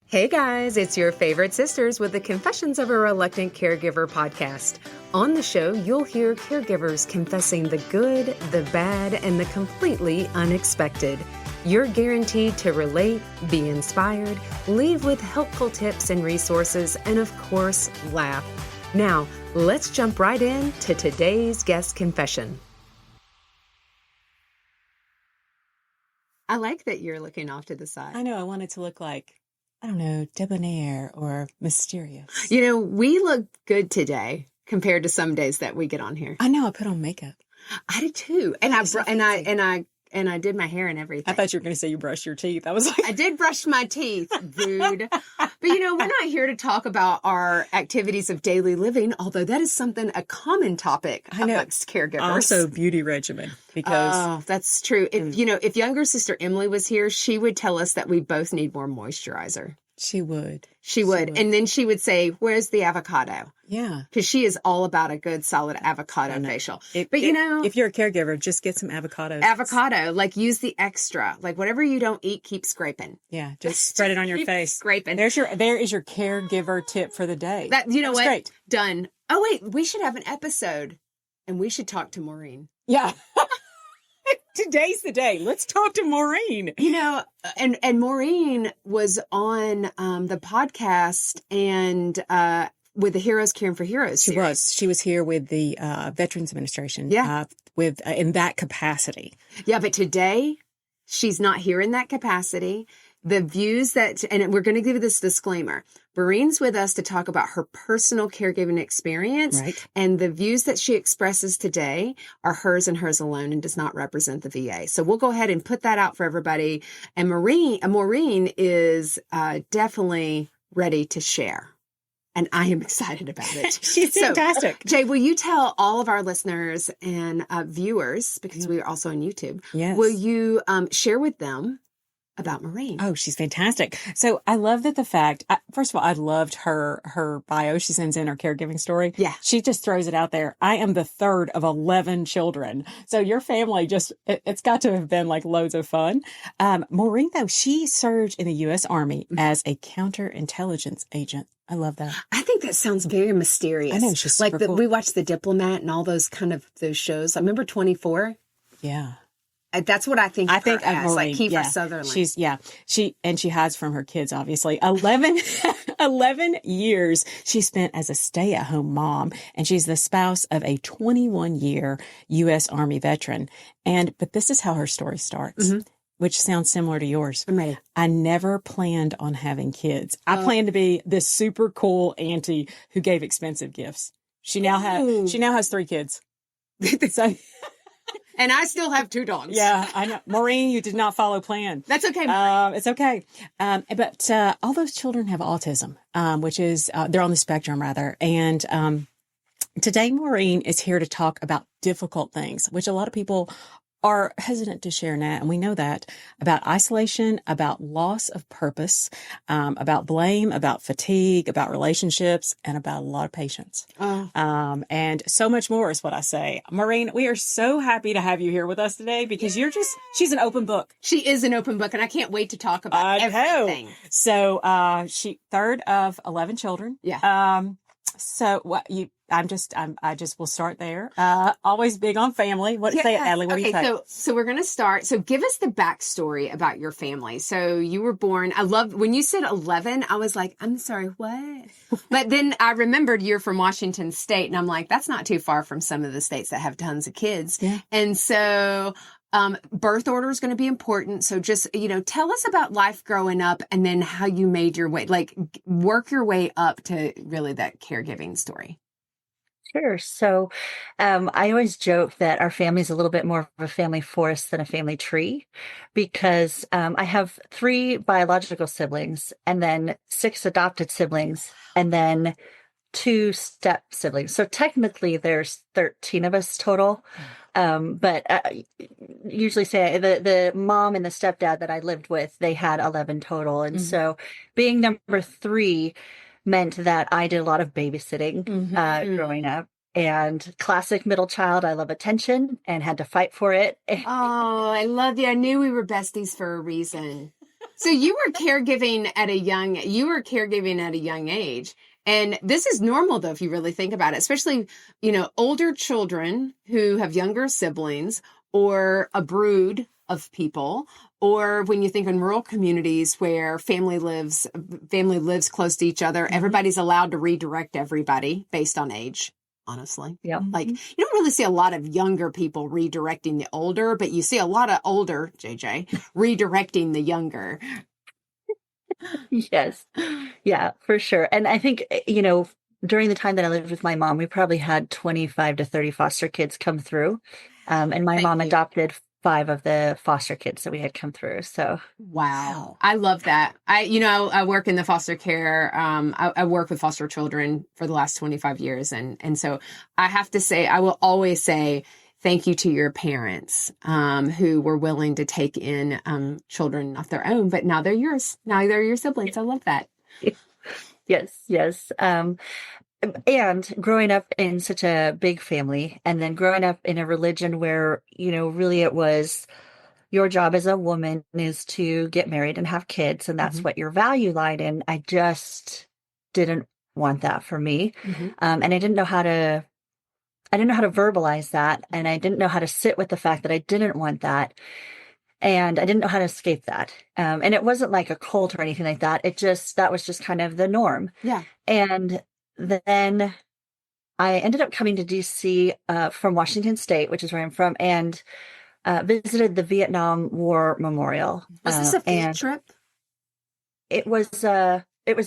Hey guys, it's your favorite sisters with the Confessions of a Reluctant Caregiver podcast. On the show, you'll hear caregivers confessing the good, the bad, and the completely unexpected. You're guaranteed to relate, be inspired, leave with helpful tips and resources, and of course, laugh. Now, let's jump right in to today's guest confession. I like that you're looking off to the side. I know, I want it to look like, I don't know, debonair or mysterious. You know, we look good today compared to some days that we get on here. I know, I put on makeup. I did too. And I did my hair and everything. I thought you were going to say you brushed your teeth. I was like, I did brush my teeth, dude. But you know, we're not here to talk about our activities of daily living, although that is a common topic amongst caregivers. Also beauty regimen, because oh, that's true. If younger sister Emily was here, she would tell us that we both need more moisturizer. She would. And then she would say, where's the avocado? Yeah. Because she is all about a good, solid avocado facial. If you're a caregiver, just get some avocados. Avocado, like use the extra. Like whatever you don't eat, keep scraping. Yeah, just spread it on your face. Scraping. There is your caregiver tip for the day. That's what? Great. Done. Oh, wait, we should have an episode and we should talk to Maureen. Yeah. Today's the day. Let's talk to Maureen. You know, and Maureen was on the podcast and with the Heroes Caring for Heroes series. She was here with the Veterans Administration. Yeah. In that capacity. Yeah, but today she's not here in that capacity. The views and we're going to give this disclaimer. Maureen's with us to talk about her personal caregiving experience. Right. And the views that she expresses today are hers and hers alone and does not represent the VA. So we'll go ahead and put that out for everybody. And Maureen is definitely ready to share. And I am excited about it. She's fantastic. Jay, will you tell all of our listeners and viewers, because we are also on YouTube, yes. Will you share with them about Maureen? Oh, she's fantastic. So I love that first of all, I loved her bio. She sends in her caregiving story. Yeah. She just throws it out there. I am the third of 11 children. So your family it's got to have been like loads of fun. Maureen, though, she served in the U.S. Army as a counterintelligence agent. I love that. I think that sounds very mysterious. I know, she's super cool. We watched The Diplomat and all those those shows. I remember 24. Yeah. That's what I think. I think as, Maureen, like Kiefer yeah. Sutherland. She hides from her kids, obviously. 11 years she spent as a stay-at-home mom, and she's the spouse of a 21-year U.S. Army veteran. But this is how her story starts. Mm-hmm. Which sounds similar to yours. I'm ready. I never planned on having kids. I planned to be this super cool auntie who gave expensive gifts. She now has 3 kids. So, and I still have 2 dogs. Yeah, I know. Maureen, you did not follow plan. That's okay. It's okay. But all those children have autism, which is they're on the spectrum rather. And today, Maureen is here to talk about difficult things, which a lot of people are hesitant to share now. And we know that about isolation, about loss of purpose, about blame, about fatigue, about relationships, and about a lot of patience. And so much more is what I say. Maureen, we are so happy to have you here with us today because she's an open book. She is an open book and I can't wait to talk about everything. So, she third of 11 children. Yeah. So what I just will start there. Always big on family. Say it, Adley. What do you say? So we're going to start. So give us the backstory about your family. So you were born, I love when you said 11, I was like, I'm sorry, what? But then I remembered you're from Washington State and I'm like, that's not too far from some of the states that have tons of kids. Yeah. And so birth order is going to be important. So just, tell us about life growing up and then how you made your way, like work your way up to really that caregiving story. Sure. So I always joke that our family is a little bit more of a family forest than a family tree because I have 3 biological siblings and then 6 adopted siblings and then 2 step siblings. So technically there's 13 of us total. But usually say the mom and the stepdad that I lived with, they had 11 total. And so being number 3 meant that I did a lot of babysitting growing up. And classic middle child, I love attention and had to fight for it. Oh, I love you. I knew we were besties for a reason. So you were caregiving at a young age. And this is normal, though, if you really think about it, especially, older children who have younger siblings or a brood of people, or when you think in rural communities where family lives close to each other, everybody's allowed to redirect everybody based on age. Honestly, Yeah. like you don't really see a lot of younger people redirecting the older, but you see a lot of older JJ redirecting the younger. Yes. Yeah, for sure. And I think, during the time that I lived with my mom, we probably had 25 to 30 foster kids come through. And my mom adopted 5 of the foster kids that we had come through. So, Wow. I love that. I work in the foster care. I work with foster children for the last 25 years. And so I have to say, I will always say, thank you to your parents who were willing to take in children not their own, but now they're yours. Now they're your siblings. I love that. yes, yes. And growing up in such a big family, and then growing up in a religion where, really it was your job as a woman is to get married and have kids, and that's what your value lied in. I just didn't want that for me. And I didn't know how to verbalize that. And I didn't know how to sit with the fact that I didn't want that. And I didn't know how to escape that. And it wasn't like a cult or anything like that. That was just kind of the norm. Yeah. And then I ended up coming to DC from Washington State, which is where I'm from, and visited the Vietnam War Memorial. Was this a field trip? It was a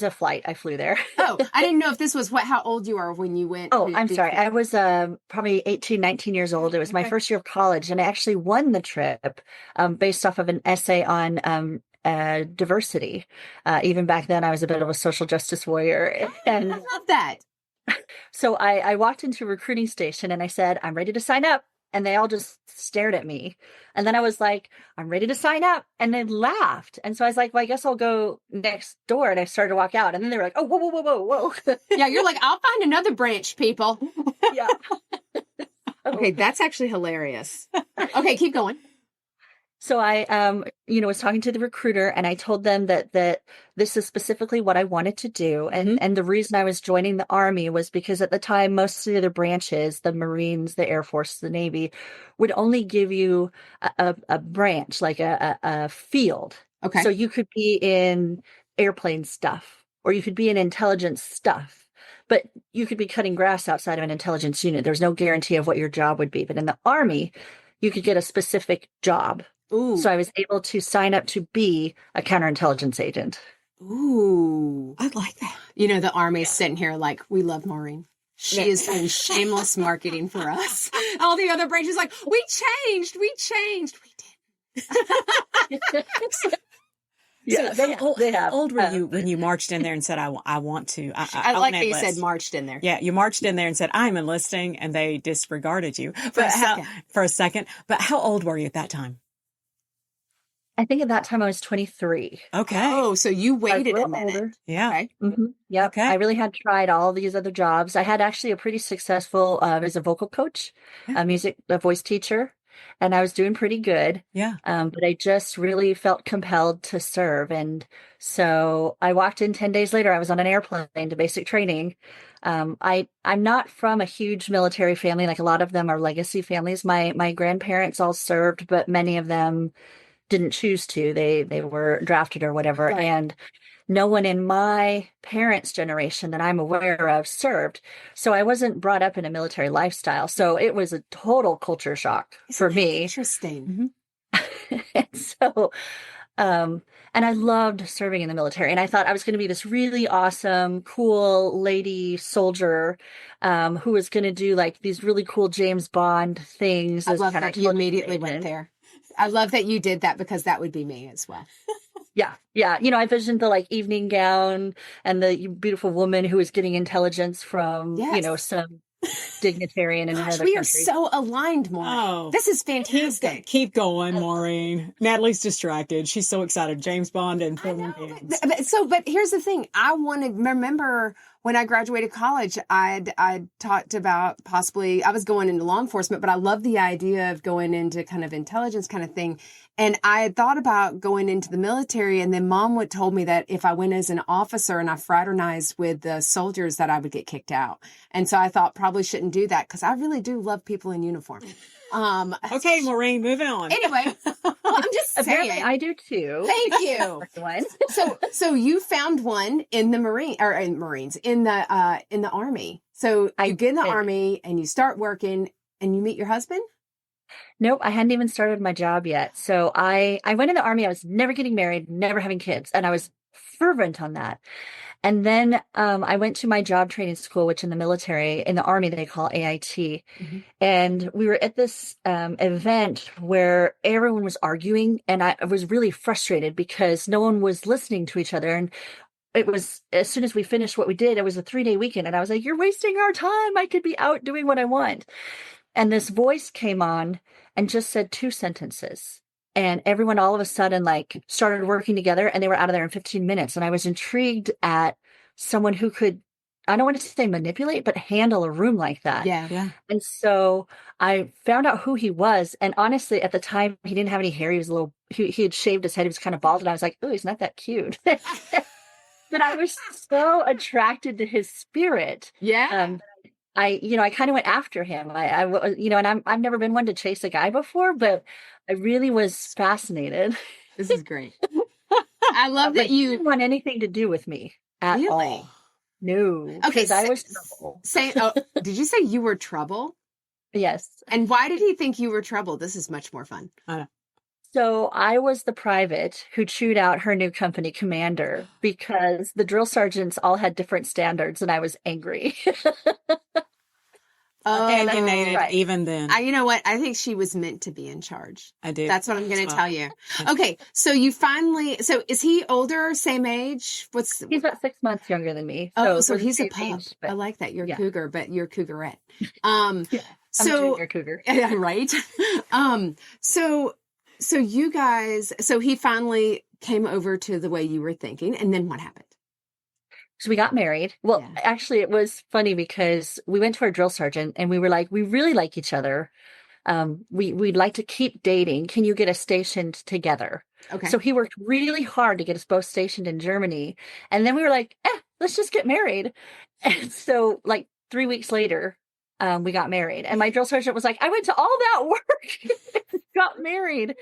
flight. I flew there. Oh, I didn't know if this was how old you are when you went. Oh, I'm sorry. I was probably 18, 19 years old. It was my first year of college, and I actually won the trip based off of an essay on diversity. Even back then, I was a bit of a social justice warrior. And I love that. So I walked into a recruiting station and I said, I'm ready to sign up. And they all just stared at me. And then I was like, I'm ready to sign up. And they laughed. And so I was like, well, I guess I'll go next door. And I started to walk out. And then they were like, oh, whoa, whoa, whoa, whoa, whoa. Yeah, you're like, I'll find another branch, people. Yeah. Okay, that's actually hilarious. Okay, keep going. So I, was talking to the recruiter, and I told them that this is specifically what I wanted to do. And the reason I was joining the Army was because at the time, most of the other branches, the Marines, the Air Force, the Navy, would only give you a branch, like a field. Okay. So you could be in airplane stuff, or you could be in intelligence stuff. But you could be cutting grass outside of an intelligence unit. There's no guarantee of what your job would be. But in the Army, you could get a specific job. Ooh. So I was able to sign up to be a counterintelligence agent. Ooh. I like that. The Army's sitting here like, we love Maureen. She is doing shameless marketing for us. All the other branches like, we changed. We did. Yeah, So they have. How old were you when you marched in there and said, I want to? I like how you said marched in there. Yeah, you marched in there and said, I'm enlisting, and they disregarded you for a second. But how old were you at that time? I think at that time I was 23. Okay. Oh, so you waited a minute. Older. Yeah. Okay. Mm-hmm. Yep. Okay. I really had tried all these other jobs. I had actually a pretty successful as a vocal coach, a voice teacher, and I was doing pretty good. Yeah. But I just really felt compelled to serve. And so I walked in 10 days later. I was on an airplane to basic training. I'm not from a huge military family. Like a lot of them are legacy families. My grandparents all served, but many of them didn't choose to. They were drafted or whatever. Right. And no one in my parents' generation that I'm aware of served. So I wasn't brought up in a military lifestyle. So it was a total culture shock for me. Interesting. And so, and I loved serving in the military. And I thought I was going to be this really awesome, cool lady soldier who was going to do like these really cool James Bond things. I love that you immediately went there. I love that you did that because that would be me as well. Yeah. Yeah. I visioned the like evening gown and the beautiful woman who was getting intelligence from, some dignitary in another country. We are so aligned, Maureen. Oh. This is fantastic. Keep going, Maureen. Natalie's distracted. She's so excited. James Bond and but here's the thing. I want to remember when I graduated college, I'd talked about possibly, I was going into law enforcement, but I love the idea of going into kind of intelligence kind of thing. And I had thought about going into the military, and then mom would told me that if I went as an officer and I fraternized with the soldiers that I would get kicked out. And so I thought probably shouldn't do that because I really do love people in uniform. Okay, Maureen, moving on. Anyway, well, I'm just Apparently, saying. I do too. Thank you. One. So you found one in the Marines in the Army. So you get in the Army and you start working and you meet your husband? Nope, I hadn't even started my job yet. So I went in the Army. I was never getting married, never having kids, and I was fervent on that. And then I went to my job training school, which in the military, in the Army, they call AIT. Mm-hmm. And we were at this event where everyone was arguing, and I was really frustrated because no one was listening to each other. And it was, as soon as we finished what we did, it was a 3-day weekend. And I was like, you're wasting our time. I could be out doing what I want. And this voice came on and just said 2 sentences. And everyone all of a sudden like started working together, and they were out of there in 15 minutes. And I was intrigued at someone who could, I don't want to say manipulate, but handle a room like that. Yeah. And so I found out who he was. And honestly, at the time, he didn't have any hair. He was he had shaved his head. He was kind of bald. And I was like, oh, he's not that cute. But I was so attracted to his spirit. Yeah. I kind of went after him. And I've never been one to chase a guy before, but I really was fascinated. This is great. I love that he you didn't want anything to do with me at all. No. Okay. Because I was trouble. Did you say you were trouble? Yes. And why did he think you were trouble? This is much more fun. So I was the private who chewed out her new company commander because the drill sergeants all had different standards, and I was angry. Alienated right. even then. You know what? I think she was meant to be in charge. I do. That's what I'm going to tell you. Okay. So so is he older, same age? He's about 6 months younger than me. So he's a pup. I like that. You're a cougar, but you're a cougarette. I'm a junior cougar. Yeah, right. So you guys, so he finally came over to the way you were thinking, and then what happened? So we got married. Well, actually, it was funny because we went to our drill sergeant and we were like, we really like each other. We'd like to keep dating. Can you get us stationed together? Okay. So he worked really hard to get us both stationed in Germany. And then we were like, let's just get married. And so like 3 weeks later, we got married. And my drill sergeant was like, I went to all that work, got married.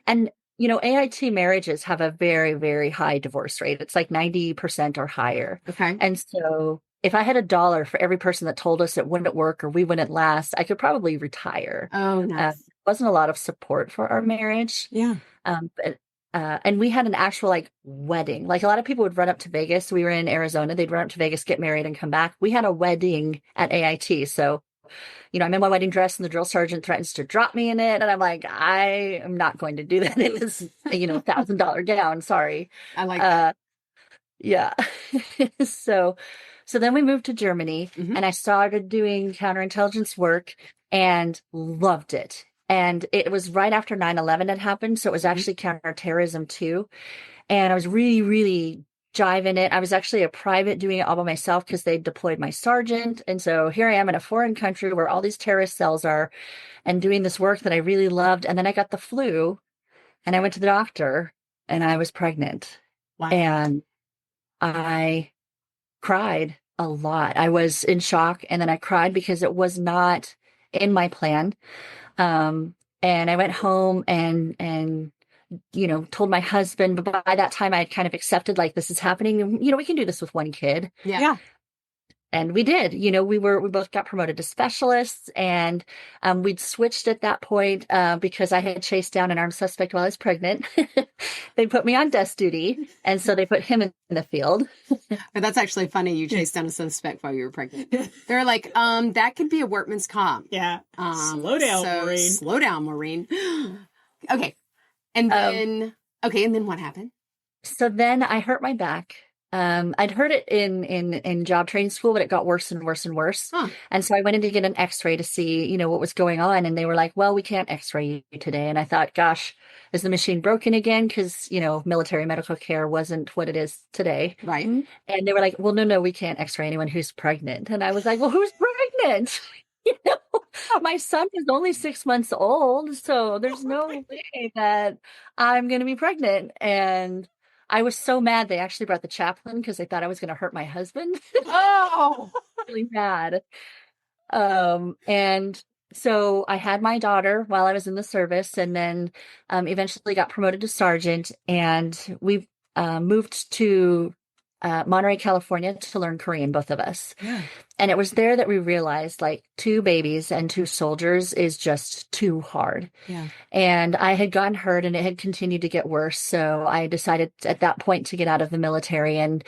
And AIT marriages have a very, very high divorce rate. It's like 90% or higher. Okay. And so if I had $1 for every person that told us it wouldn't work or we wouldn't last, I could probably retire. Oh, nice. Wasn't a lot of support for our marriage. Yeah. And we had an actual wedding. Like a lot of people would run up to Vegas. We were in Arizona. They'd run up to Vegas, get married and come back. We had a wedding at AIT. So I'm in my wedding dress and the drill sergeant threatens to drop me in it. And I'm like, I am not going to do that. It was, $1,000 gown. Sorry. I like that. Yeah. So then we moved to Germany and I started doing counterintelligence work and loved it. And it was right after 9/11 had happened. So it was actually counterterrorism too. And I was really, really jiving it. I was actually a private doing it all by myself because they deployed my sergeant. And so here I am in a foreign country where all these terrorist cells are and doing this work that I really loved. And then I got the flu and I went to the doctor and I was pregnant. Wow. And I cried a lot. I was in shock and then I cried because it was not in my plan. And I went home and told my husband, but by that time I had kind of accepted this is happening. We can do this with one kid. Yeah. And we did. We both got promoted to specialists, and we'd switched at that point because I had chased down an armed suspect while I was pregnant. They put me on desk duty, and so they put him in the field. But that's actually funny. You chased down a suspect while you were pregnant. They're like, that could be a workman's comp. Yeah. Slow down, Maureen. Slow down, Maureen. Okay. And then, and then what happened? So then I hurt my back. I'd heard it in job training school, but it got worse and worse and worse. Huh. And so I went in to get an X-ray to see, what was going on. And they were like, "Well, we can't X-ray you today." And I thought, gosh, is the machine broken again? Because, military medical care wasn't what it is today. Right. And they were like, "Well, no, we can't X-ray anyone who's pregnant." And I was like, "Well, who's pregnant?" My son is only 6 months old, so there's no way that I'm going to be pregnant. And I was so mad they actually brought the chaplain because they thought I was going to hurt my husband. Oh, Really mad. And so I had my daughter while I was in the service, and then eventually got promoted to sergeant, and we moved to Monterey, California to learn Korean, both of us. Yeah. And it was there that we realized, like, 2 babies and 2 soldiers is just too hard. Yeah. And I had gotten hurt and it had continued to get worse. So I decided at that point to get out of the military. And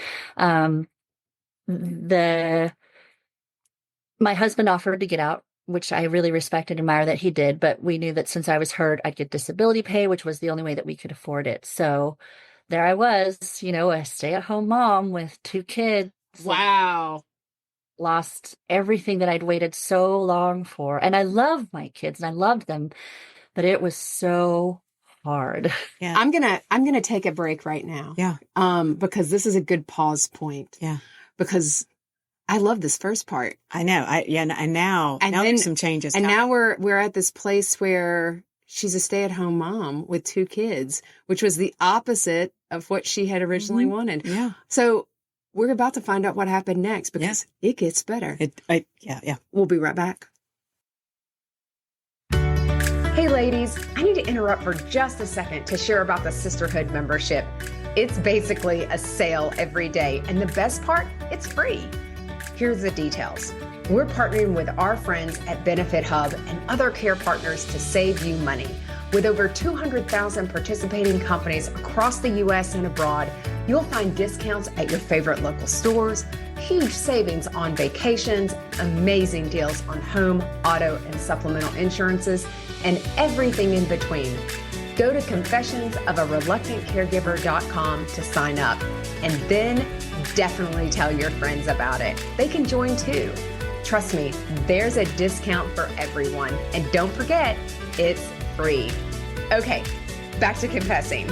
my husband offered to get out, which I really respect and admire that he did. But we knew that since I was hurt, I'd get disability pay, which was the only way that we could afford it. So there I was, a stay-at-home mom with 2 kids. wow. Lost everything that I'd waited so long for. And I love my kids and I loved them, but it was so hard. Yeah. I'm gonna take a break right now. Yeah. Because this is a good pause point. Yeah. Because I love this first part. I know. And now there's some changes. And now we're at this place where she's a stay-at-home mom with 2 kids, which was the opposite of what she had originally wanted. Yeah. So we're about to find out what happened next because it gets better. Yeah. We'll be right back. Hey ladies, I need to interrupt for just a second to share about the Sisterhood membership. It's basically a sale every day, and the best part, it's free. Here's the details. We're partnering with our friends at Benefit Hub and other care partners to save you money. With over 200,000 participating companies across the U.S. and abroad, you'll find discounts at your favorite local stores, huge savings on vacations, amazing deals on home, auto, and supplemental insurances, and everything in between. Go to confessionsofareluctantcaregiver.com to sign up, and then definitely tell your friends about it. They can join too. Trust me, there's a discount for everyone. And don't forget, it's free. Okay, back to confessing.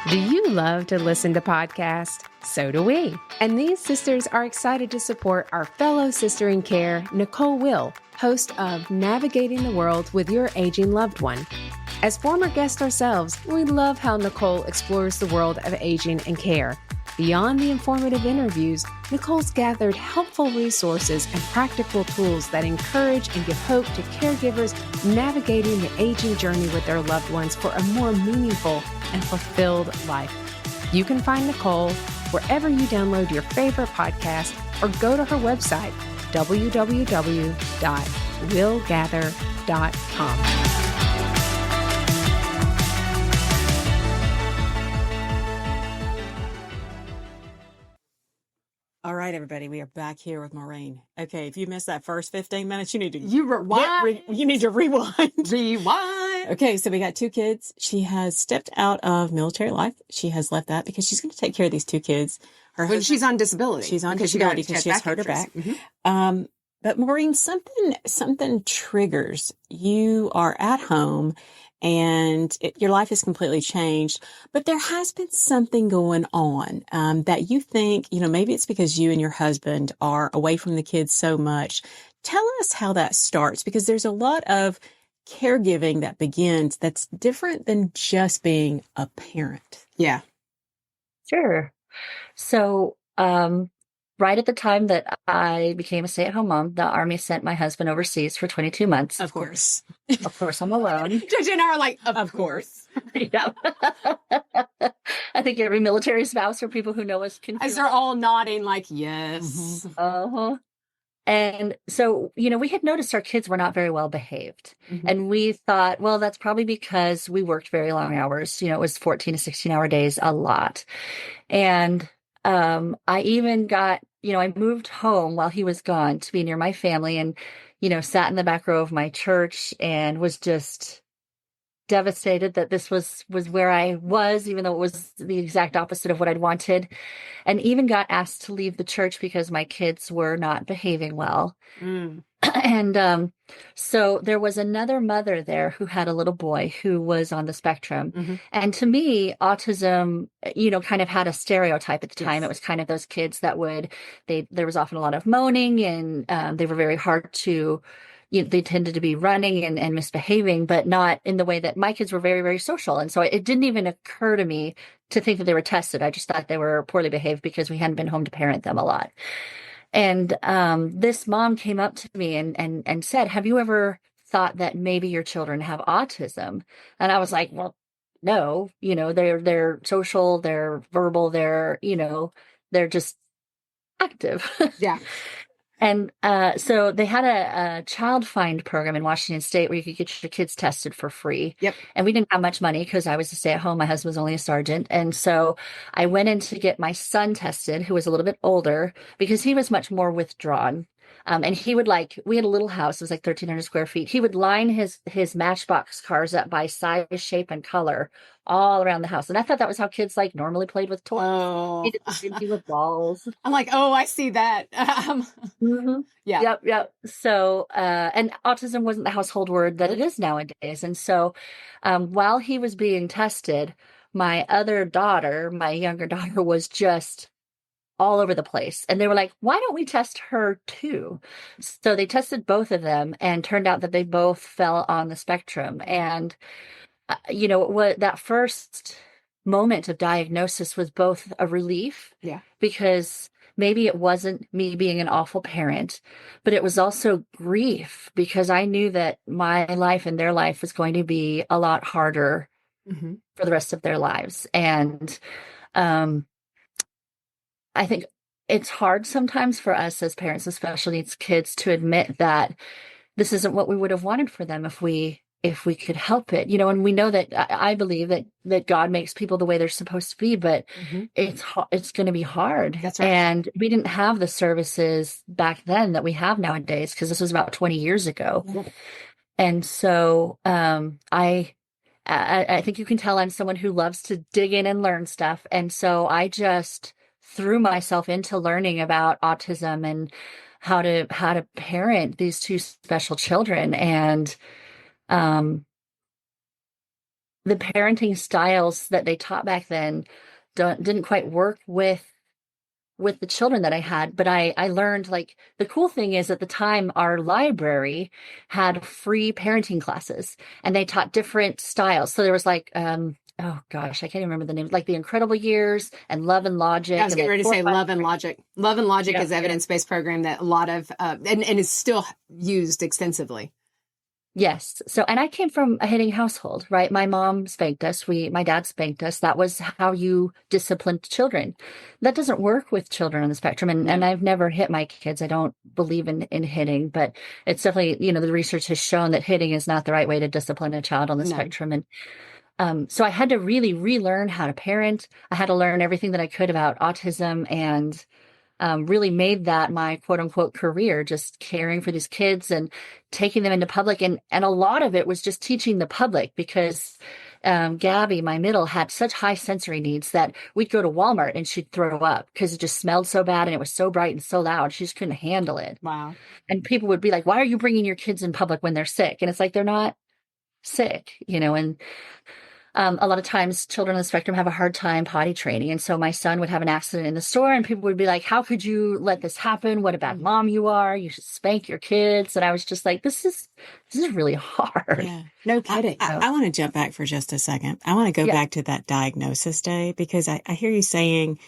Do you love to listen to podcasts? So do we. And these sisters are excited to support our fellow sister in care, Nicole Will, host of Navigating the World with Your Aging Loved One. As former guests ourselves, we love how Nicole explores the world of aging and care. Beyond the informative interviews, Nicole's gathered helpful resources and practical tools that encourage and give hope to caregivers navigating the aging journey with their loved ones for a more meaningful and fulfilled life. You can find Nicole wherever you download your favorite podcast or go to her website, www.willgather.com. All right, everybody, we are back here with Maureen. Okay, if you missed that first 15 minutes, you need to Rewind. you need to rewind. Rewind. Okay, so we got 2 kids. She has stepped out of military life. She has left that because she's going to take care of these 2 kids. When she's on disability. She's on disability because she has hurt her back. Mm-hmm. But Maureen, something triggers. You are at home and your life has completely changed, but there has been something going on that you think, maybe it's because you and your husband are away from the kids so much. Tell us how that starts, because there's a lot of caregiving that begins that's different than just being a parent. Yeah. Sure. So, right at the time that I became a stay-at-home mom, the Army sent my husband overseas for 22 months. Of course. Of course, I'm alone. Judge and I are like, of course. Yeah. I think every military spouse or people who know us can. As they're all nodding like, yes. Mm-hmm. Uh-huh. And so, we had noticed our kids were not very well behaved. Mm-hmm. And we thought, well, that's probably because we worked very long hours. It was 14 to 16 hour days, a lot. And I even got, I moved home while he was gone to be near my family and, sat in the back row of my church and was just devastated that this was where I was, even though it was the exact opposite of what I'd wanted. And even got asked to leave the church because my kids were not behaving well. Mm. And so there was another mother there who had a little boy who was on the spectrum. Mm-hmm. And to me, autism, kind of had a stereotype at the time. Yes. It was kind of those kids that there was often a lot of moaning and they were very hard to, they tended to be running and misbehaving, but not in the way that my kids were very, very social. And so it didn't even occur to me to think that they were tested. I just thought they were poorly behaved because we hadn't been home to parent them a lot. And this mom came up to me and said, have you ever thought that maybe your children have autism? And I was like, well, no, they're social, they're verbal, they're just active. Yeah. And so they had a child find program in Washington State where you could get your kids tested for free. Yep. And we didn't have much money because I was a stay-at-home. My husband was only a sergeant. And so I went in to get my son tested, who was a little bit older, because he was much more withdrawn. And he would we had a little house, it was like 1,300 square feet. He would line his Matchbox cars up by size, shape, and color all around the house. And I thought that was how kids normally played with toys. Oh. He did empty with balls. I'm like, oh, I see that. Mm-hmm. Yeah. Yep. So, and autism wasn't the household word that it is nowadays. And so, while he was being tested, my younger daughter was just all over the place. And they were like, why don't we test her too? So they tested both of them and turned out that they both fell on the spectrum. And, what that first moment of diagnosis was both a relief. Yeah. Because maybe it wasn't me being an awful parent, but it was also grief because I knew that my life and their life was going to be a lot harder Mm-hmm. for the rest of their lives. And, I think it's hard sometimes for us as parents of special needs kids to admit that this isn't what we would have wanted for them if we could help it, and we know that I believe that God makes people the way they're supposed to be, but Mm-hmm. it's going to be hard. That's right. And we didn't have the services back then that we have nowadays, because this was about 20 years ago. Yeah. And so, I think you can tell I'm someone who loves to dig in and learn stuff. And so I just threw myself into learning about autism and how to parent these two special children. And the parenting styles that they taught back then didn't quite work with the children that I had. But I learned, the cool thing is at the time, our library had free parenting classes and they taught different styles. So there was oh gosh, I can't even remember the name, like The Incredible Years and Love and Logic. I was getting ready to say Love and Logic. Love and Logic Yeah, is evidence-based program that a lot of, and is still used extensively. Yes. So, and I came from a hitting household, right? My mom spanked us. My dad spanked us. That was how you disciplined children. That doesn't work with children on the spectrum. And I've never hit my kids. I don't believe in hitting, but it's definitely, the research has shown that hitting is not the right way to discipline a child on the spectrum. And so I had to really relearn how to parent. I had to learn everything that I could about autism, and really made that my quote unquote career, just caring for these kids and taking them into public. And a lot of it was just teaching the public, because Gabby, my middle, had such high sensory needs that we'd go to Walmart and she'd throw up because it just smelled so bad and it was so bright and so loud. She just couldn't handle it. Wow. And people would be like, why are you bringing your kids in public when they're sick? And it's like, they're not sick, and a lot of times children on the spectrum have a hard time potty training. And so my son would have an accident in the store and people would be like, how could you let this happen? What a bad mom you are. You should spank your kids. And I was just like, this is really hard. Yeah. No kidding. I want to jump back for just a second. I want to go back to that diagnosis day, because I hear you saying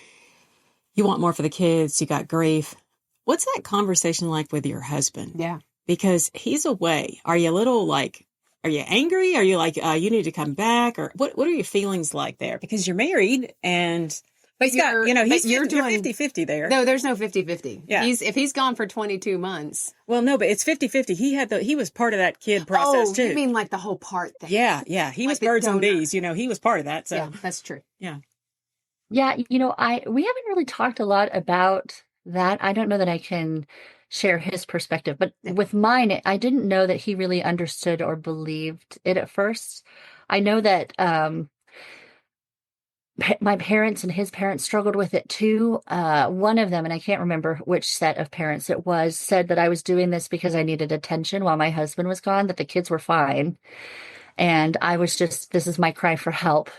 you want more for the kids. You got grief. What's that conversation like with your husband? Yeah. Because he's away. Are you a little are you angry? Are you like, you need to come back? Or what are your feelings like there? Because you're married and he's got, you're 50-50 there. No, there's no 50-50. Yeah. If he's gone for 22 months. Well, no, but it's 50-50. He was part of that kid process too. You mean like the whole part thing? Yeah. He was birds and bees, he was part of that. So yeah, that's true. Yeah. Yeah, we haven't really talked a lot about that. I don't know that I can share his perspective, but with mine, I didn't know that he really understood or believed it at first. I know that my parents and his parents struggled with it too. One of them, and I can't remember which set of parents it was, said that I was doing this because I needed attention while my husband was gone, that the kids were fine. And I was just, this is my cry for help.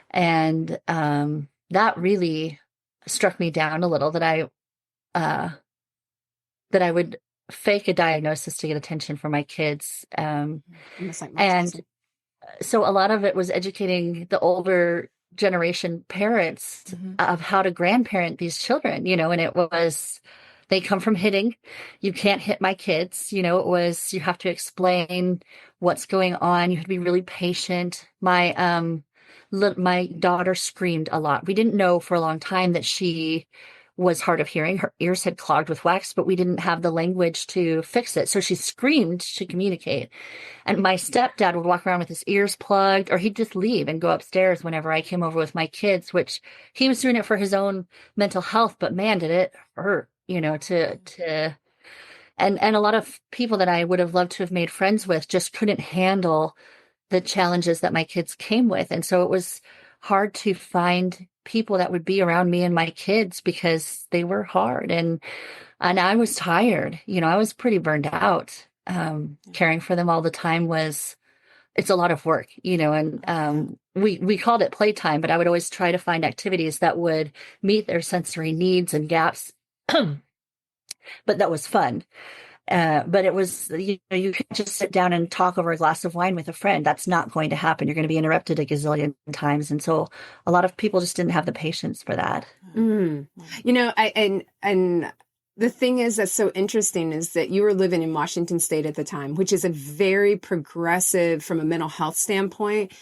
And that really struck me down a little, uh, that I would fake a diagnosis to get attention for my kids. Almost like And narcissism. so a lot of it was educating the older generation parents of how to grandparent these children, and it was, they come from hitting. You can't hit my kids. It was, you have to explain what's going on. You have to be really patient. My daughter screamed a lot. We didn't know for a long time that she was hard of hearing. Her ears had clogged with wax, but we didn't have the language to fix it. So she screamed to communicate. And my stepdad would walk around with his ears plugged, or he'd just leave and go upstairs whenever I came over with my kids, which he was doing it for his own mental health, but man, did it hurt, and a lot of people that I would have loved to have made friends with just couldn't handle the challenges that my kids came with. And so it was hard to find people that would be around me and my kids because they were hard. And I was tired, I was pretty burned out. Caring for them all the time it's a lot of work, and we called it playtime, but I would always try to find activities that would meet their sensory needs and gaps. But that was fun. But it was, you can't just sit down and talk over a glass of wine with a friend. That's not going to happen. You're going to be interrupted a gazillion times. And so a lot of people just didn't have the patience for that. And the thing is that's so interesting is that you were living in Washington State at the time, which is a very progressive from a mental health standpoint.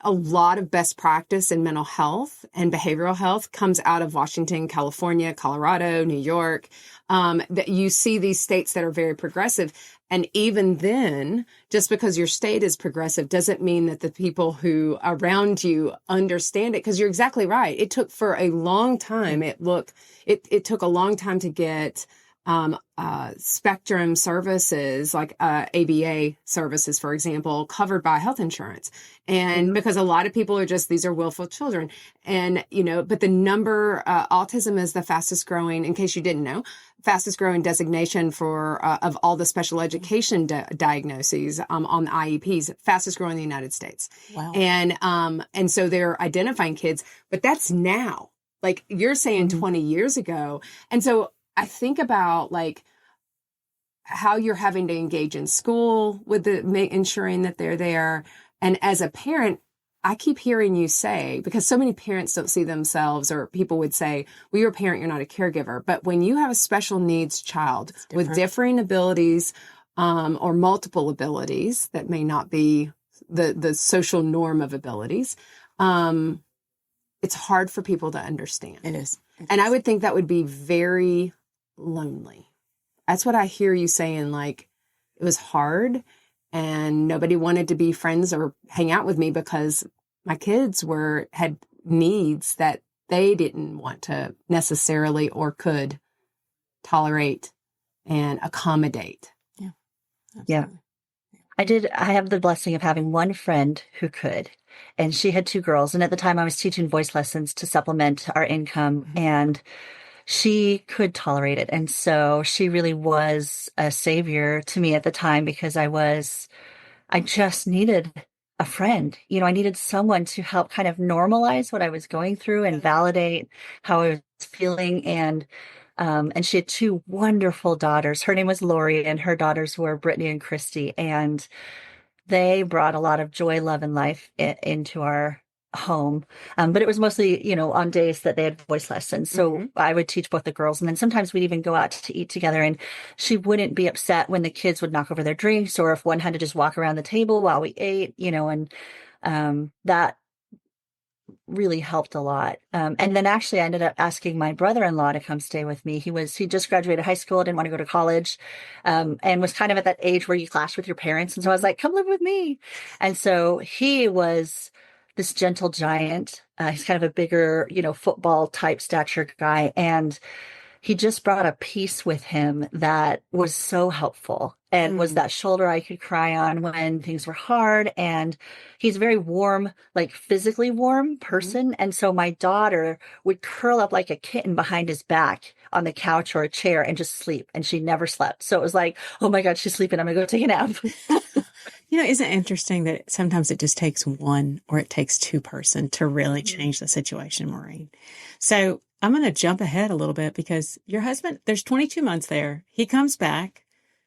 A lot of best practice in mental health and behavioral health comes out of Washington, California, Colorado, New York. That you see these states that are very progressive. And even then, just because your state is progressive doesn't mean that the people who around you understand it. Because you're exactly right. It took for a long time. It took a long time to get spectrum services like ABA services, for example, covered by health insurance. And because a lot of people are just, these are willful children. And, but the number, autism is the fastest growing, in case you didn't know, fastest growing designation for, of all the special education diagnoses, on the IEPs, fastest growing in the United States. Wow. And so they're identifying kids, but that's now, like you're saying 20 years ago. And so I think about like how you're having to engage in school with ensuring that they're there. And as a parent, I keep hearing you say, because so many parents don't see themselves, or people would say, well, you're a parent, you're not a caregiver. But when you have a special needs child with differing abilities, or multiple abilities that may not be the social norm of abilities, it's hard for people to understand. It is. And I would think that would be very lonely. That's what I hear you saying. Like, it was hard and nobody wanted to be friends or hang out with me because my kids had needs that they didn't want to necessarily or could tolerate and accommodate. Yeah. Yeah. I have the blessing of having one friend who could, and she had two girls. And at the time I was teaching voice lessons to supplement our income, and she could tolerate it. And so she really was a savior to me at the time, because I just needed a friend. I needed someone to help kind of normalize what I was going through and validate how I was feeling. And she had two wonderful daughters. Her name was Lori, and her daughters were Brittany and Christy. And they brought a lot of joy, love, and life into our home. But it was mostly, on days that they had voice lessons. So I would teach both the girls. And then sometimes we'd even go out to eat together, and she wouldn't be upset when the kids would knock over their drinks, or if one had to just walk around the table while we ate, and that really helped a lot. And then actually I ended up asking my brother-in-law to come stay with me. He just graduated high school, didn't want to go to college, and was kind of at that age where you clash with your parents. And so I was like, come live with me. And so he was this gentle giant. He's kind of a bigger, football type stature guy. And he just brought a peace with him that was so helpful and was that shoulder I could cry on when things were hard. And he's a very warm, like physically warm person. And so my daughter would curl up like a kitten behind his back on the couch or a chair and just sleep. And she never slept. So it was like, oh my God, she's sleeping. I'm going to go take a nap. Isn't it interesting that sometimes it just takes one or it takes two person to really change the situation, Maureen? So I'm going to jump ahead a little bit because your husband, there's 22 months there. He comes back.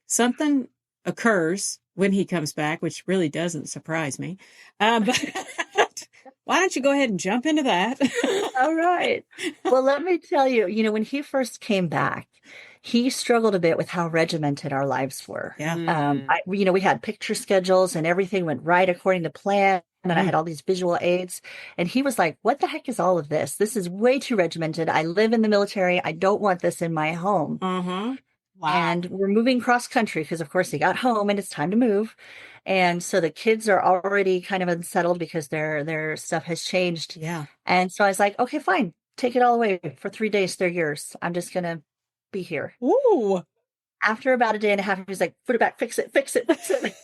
Something occurs when he comes back, which really doesn't surprise me. But why don't you go ahead and jump into that? All right. Well, let me tell you, when he first came back, he struggled a bit with how regimented our lives were. Yeah. We had picture schedules and everything went right according to plan. And I had all these visual aids. And he was like, what the heck is all of this? This is way too regimented. I live in the military. I don't want this in my home. Wow. And we're moving cross country because, of course, he got home and it's time to move. And so the kids are already kind of unsettled because their stuff has changed. Yeah. And so I was like, okay, fine. Take it all away for 3 days. They're yours. I'm just going to be here. Ooh. After about a day and a half, he was like, put it back, fix it, fix it, fix it.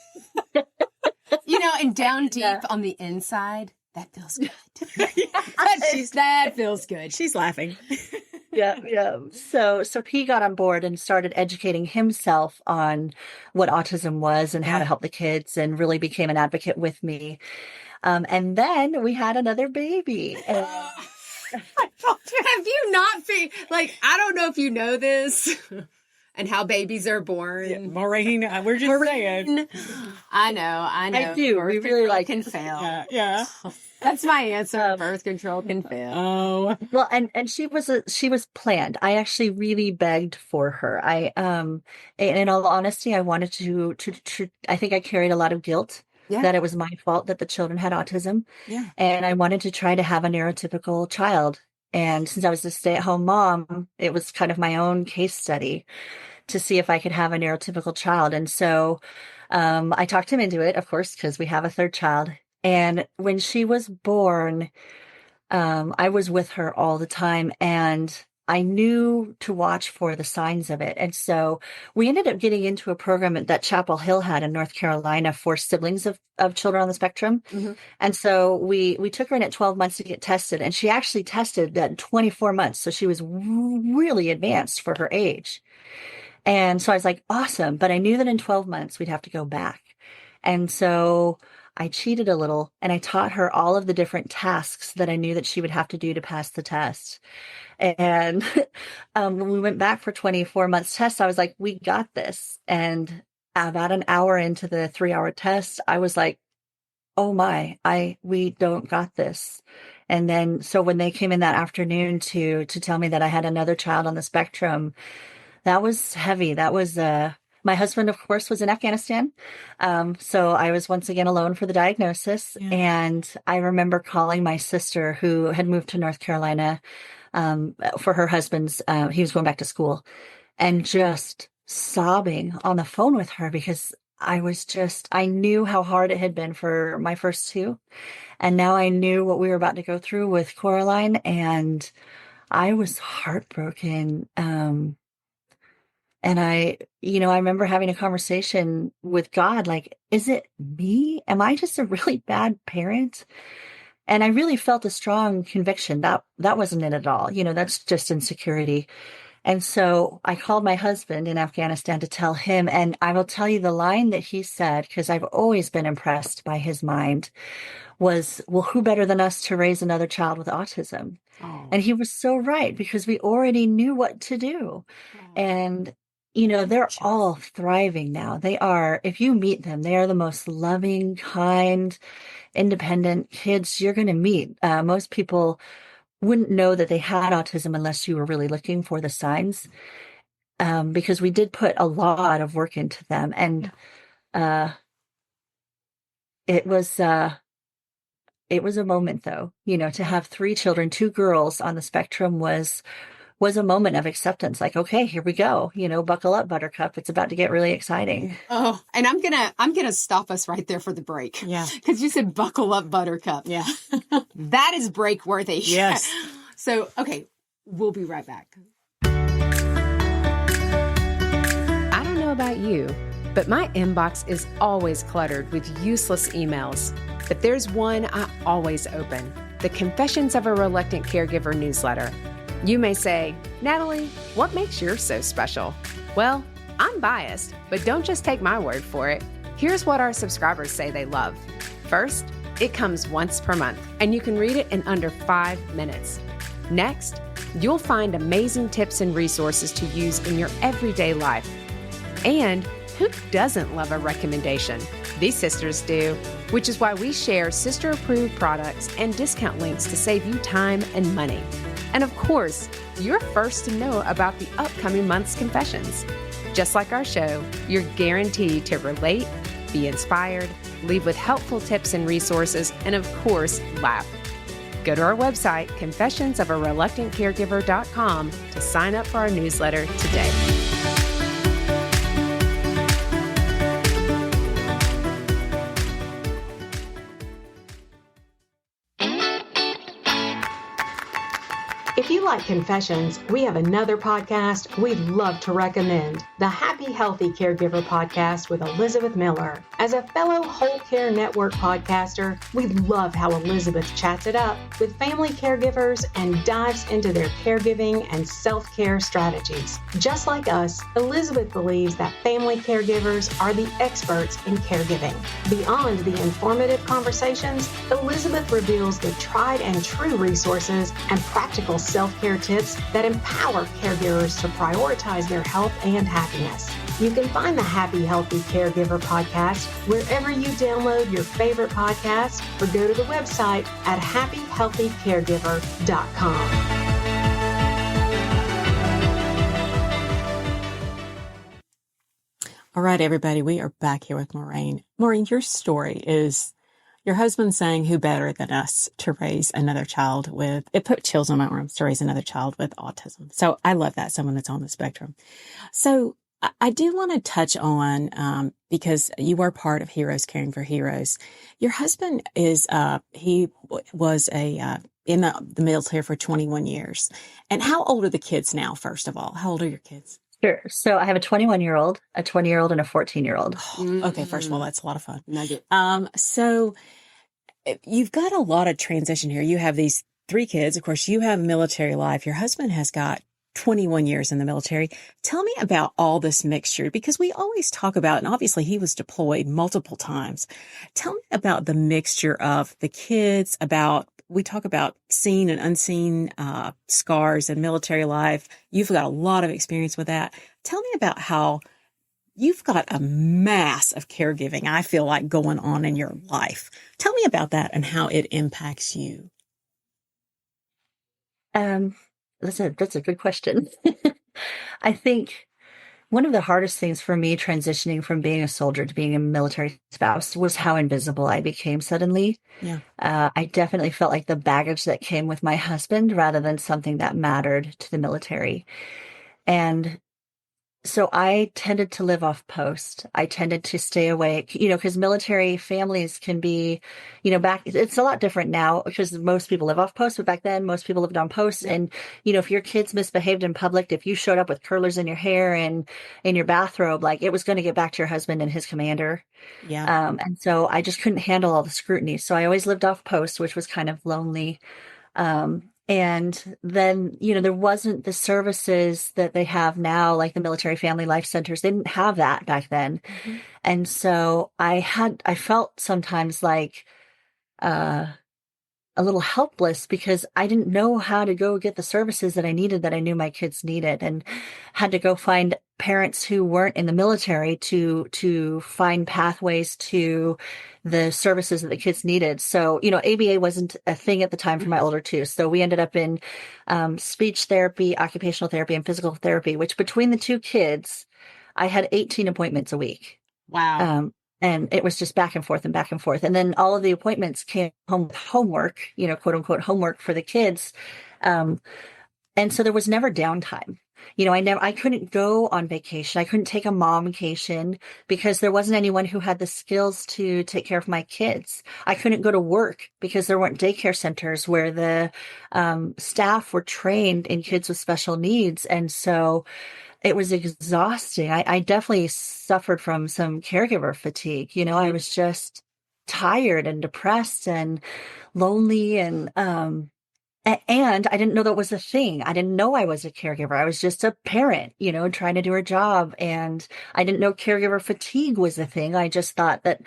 And down deep on the inside, that feels good. That feels good. She's laughing. Yeah. So he got on board and started educating himself on what autism was and how to help the kids, and really became an advocate with me. And then we had another baby. Have you not I don't know if you know this and how babies are born. Yeah, Maureen, we're just saying. I know. I do. We really can fail. Yeah. That's my answer. Birth control can fail. Oh. Well, and she was planned. I actually really begged for her. In all honesty, I wanted to I think I carried a lot of guilt. Yeah. That it was my fault that the children had autism. Yeah. And I wanted to try to have a neurotypical child. And since I was a stay-at-home mom, it was kind of my own case study to see if I could have a neurotypical child. And so I talked him into it, of course, because we have a third child. And when she was born, I was with her all the time, and I knew to watch for the signs of it. And so we ended up getting into a program that Chapel Hill had in North Carolina for siblings of children on the spectrum. Mm-hmm. And so we took her in at 12 months to get tested, and she actually tested at 24 months. So she was really advanced for her age. And so I was like, awesome. But I knew that in 12 months we'd have to go back. And so I cheated a little, and I taught her all of the different tasks that I knew that she would have to do to pass the test. And when we went back for 24 months test, I was like, we got this. And about an hour into the 3-hour test, I was like, oh my, we don't got this. And then, so when they came in that afternoon to tell me that I had another child on the spectrum, that was heavy. That was, my husband, of course, was in Afghanistan. So I was once again alone for the diagnosis. Yeah. And I remember calling my sister, who had moved to North Carolina for her husband's, he was going back to school, and just sobbing on the phone with her because I knew how hard it had been for my first two. And now I knew what we were about to go through with Coraline, and I was heartbroken. And I remember having a conversation with God, like, is it me? Am I just a really bad parent? And I really felt a strong conviction that wasn't it at all. That's just insecurity. And so I called my husband in Afghanistan to tell him, and I will tell you the line that he said, because I've always been impressed by his mind, was, well, who better than us to raise another child with autism? Oh. And he was so right, because we already knew what to do. Oh. And they're all thriving now. They are, if you meet them, they are the most loving, kind, independent kids you're going to meet. Most people wouldn't know that they had autism unless you were really looking for the signs, because we did put a lot of work into them. And it was a moment, though, to have 3 children, 2 girls on the spectrum was was a moment of acceptance. Like, okay, here we go. Buckle up, Buttercup. It's about to get really exciting. Oh, and I'm gonna stop us right there for the break. Yeah. Because you said buckle up, Buttercup. Yeah. That is break worthy. Yes. So, okay, we'll be right back. I don't know about you, but my inbox is always cluttered with useless emails. But there's one I always open, the Confessions of a Reluctant Caregiver newsletter. You may say, Natalie, what makes yours so special? Well, I'm biased, but don't just take my word for it. Here's what our subscribers say they love. First, it comes once per month, and you can read it in under 5 minutes. Next, you'll find amazing tips and resources to use in your everyday life. And who doesn't love a recommendation? These sisters do, which is why we share sister-approved products and discount links to save you time and money. And of course, you're first to know about the upcoming month's confessions. Just like our show, you're guaranteed to relate, be inspired, leave with helpful tips and resources, and of course, laugh. Go to our website, confessionsofareluctantcaregiver.com, to sign up for our newsletter today. If you like confessions, we have another podcast we'd love to recommend, the Happy Healthy Caregiver podcast with Elizabeth Miller. As a fellow Whole Care Network podcaster, we love how Elizabeth chats it up with family caregivers and dives into their caregiving and self-care strategies. Just like us, Elizabeth believes that family caregivers are the experts in caregiving. Beyond the informative conversations, Elizabeth reveals the tried and true resources and practical self-care tips that empower caregivers to prioritize their health and happiness. You can find the Happy Healthy Caregiver podcast wherever you download your favorite podcast, or go to the website at happyhealthycaregiver.com. All right, everybody, we are back here with Maureen. Maureen, your story is your husband saying, who better than us to raise another child with, it put chills on my arms, to raise another child with autism. So I love that, someone that's on the spectrum. So I do want to touch on, because you are part of Heroes Caring for Heroes. Your husband is, he was in the military for 21 years. And how old are the kids now, first of all? How old are your kids? Sure. So I have a 21-year-old, a 20-year-old, and a 14-year-old. Okay, first of all, that's a lot of fun. So you've got a lot of transition here. You have these 3 kids. Of course, you have military life. Your husband has got 21 years in the military. Tell me about all this mixture, because we always talk about, and obviously he was deployed multiple times. Tell me about the mixture of the kids, we talk about seen and unseen scars in military life. You've got a lot of experience with that. Tell me about how you've got a mass of caregiving, I feel like, going on in your life. Tell me about that and how it impacts you. That's a good question. I think one of the hardest things for me transitioning from being a soldier to being a military spouse was how invisible I became suddenly. Yeah. I definitely felt like the baggage that came with my husband rather than something that mattered to the military. And so I tended to live off post. I tended to stay away, because military families can be, it's a lot different now because most people live off post, but back then most people lived on post. Yeah. And, if your kids misbehaved in public, if you showed up with curlers in your hair and in your bathrobe, like, it was going to get back to your husband and his commander. Yeah. And so I just couldn't handle all the scrutiny. So I always lived off post, which was kind of lonely. And then, there wasn't the services that they have now, like the military family life centers. They didn't have that back then. Mm-hmm. And so I felt sometimes like, a little helpless because I didn't know how to go get the services that I needed, that I knew my kids needed, and had to go find parents who weren't in the military to find pathways to the services that the kids needed. So, ABA wasn't a thing at the time for my older two. So we ended up in speech therapy, occupational therapy, and physical therapy, which between the 2 kids, I had 18 appointments a week. Wow. And it was just back and forth and back and forth. And then all of the appointments came home with homework, quote unquote homework for the kids. And so there was never downtime. I couldn't go on vacation. I couldn't take a mom vacation because there wasn't anyone who had the skills to take care of my kids. I couldn't go to work because there weren't daycare centers where the staff were trained in kids with special needs. And so it was exhausting. I definitely suffered from some caregiver fatigue. I was just tired and depressed and lonely and I didn't know that was a thing. I didn't know I was a caregiver. I was just a parent, trying to do her job. And I didn't know caregiver fatigue was a thing. I just thought that